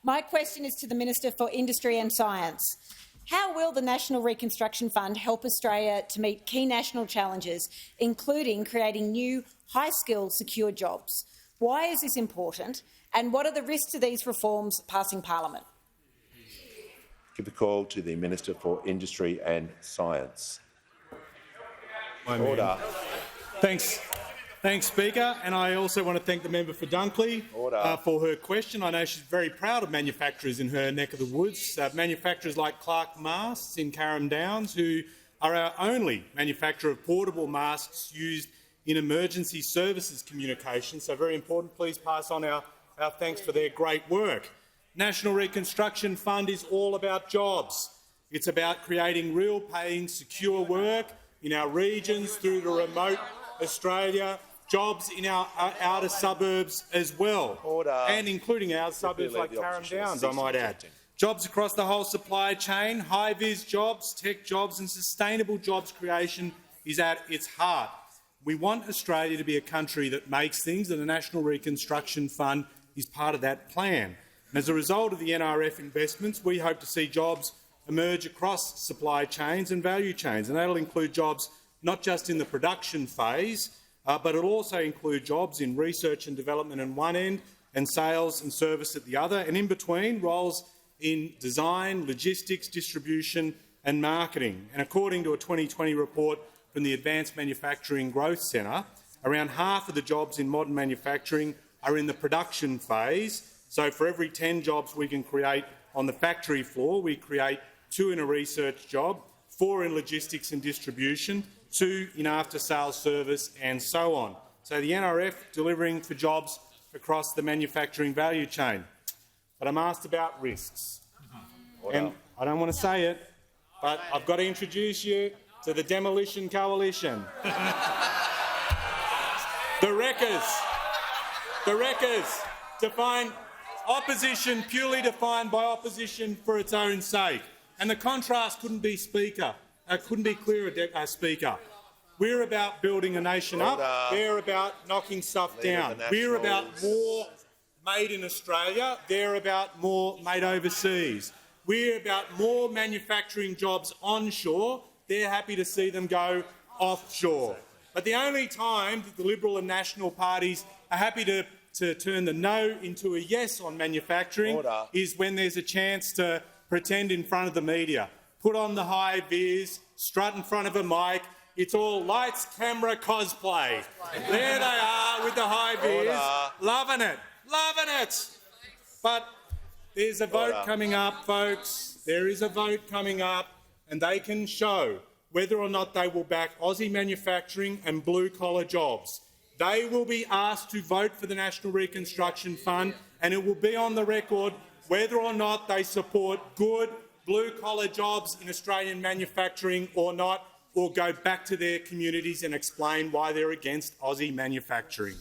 My question is to the Minister for Industry and Science. How will the National Reconstruction Fund help Australia to meet key national challenges, including creating new, high-skilled, secure jobs? Why is this important, and what are the risks to these reforms passing parliament? Give the call to the Minister for Industry and Science. Order. Thanks, Speaker. And I also want to thank the member for Dunkley for her question. I know she's very proud of manufacturers in her neck of the woods, manufacturers like Clark Masks in Carrum Downs, who are our only manufacturer of portable masks used in emergency services communication. So very important. Please pass on our thanks for their great work. National Reconstruction Fund is all about jobs. It's about creating real paying, secure work in our regions through to remote Australia, jobs in our outer suburbs as well, and including our suburbs like Carrum Downs, I might add. Jobs across the whole supply chain, high-vis jobs, tech jobs and sustainable jobs creation is at its heart. We want Australia to be a country that makes things, and the National Reconstruction Fund is part of that plan. And as a result of the NRF investments, we hope to see jobs emerge across supply chains and value chains, and that will include jobs not just in the production phase, but it'll also include jobs in research and development on one end and sales and service at the other, and in between roles in design, logistics, distribution and marketing. And according to a 2020 report from the Advanced Manufacturing Growth Centre, around half of the jobs in modern manufacturing are in the production phase. So for every 10 jobs we can create on the factory floor, we create 2 in a research job, 4 in logistics and distribution, 2 in after-sales service and so on. So the NRF delivering for jobs across the manufacturing value chain. But I'm asked about risks. And I don't want to say it, but I've got to introduce you to the Demolition Coalition. The Wreckers, define opposition purely defined by opposition for its own sake. And the contrast couldn't be clearer, Speaker. We're about building a nation up. They're about knocking stuff down. We're about more made in Australia. They're about more made overseas. We're about more manufacturing jobs onshore. They're happy to see them go offshore. But the only time that the Liberal and National parties are happy to turn the no into a yes on manufacturing is when there's a chance to pretend in front of the media, put on the high vis, strut in front of a mic. It's all lights, camera, cosplay. There they are with the high vis, loving it. But there's a vote coming up, folks. There is a vote coming up, and they can show whether or not they will back Aussie manufacturing and blue-collar jobs. They will be asked to vote for the National Reconstruction Fund, and it will be on the record whether or not they support good blue-collar jobs in Australian manufacturing or not, or go back to their communities and explain why they're against Aussie manufacturing.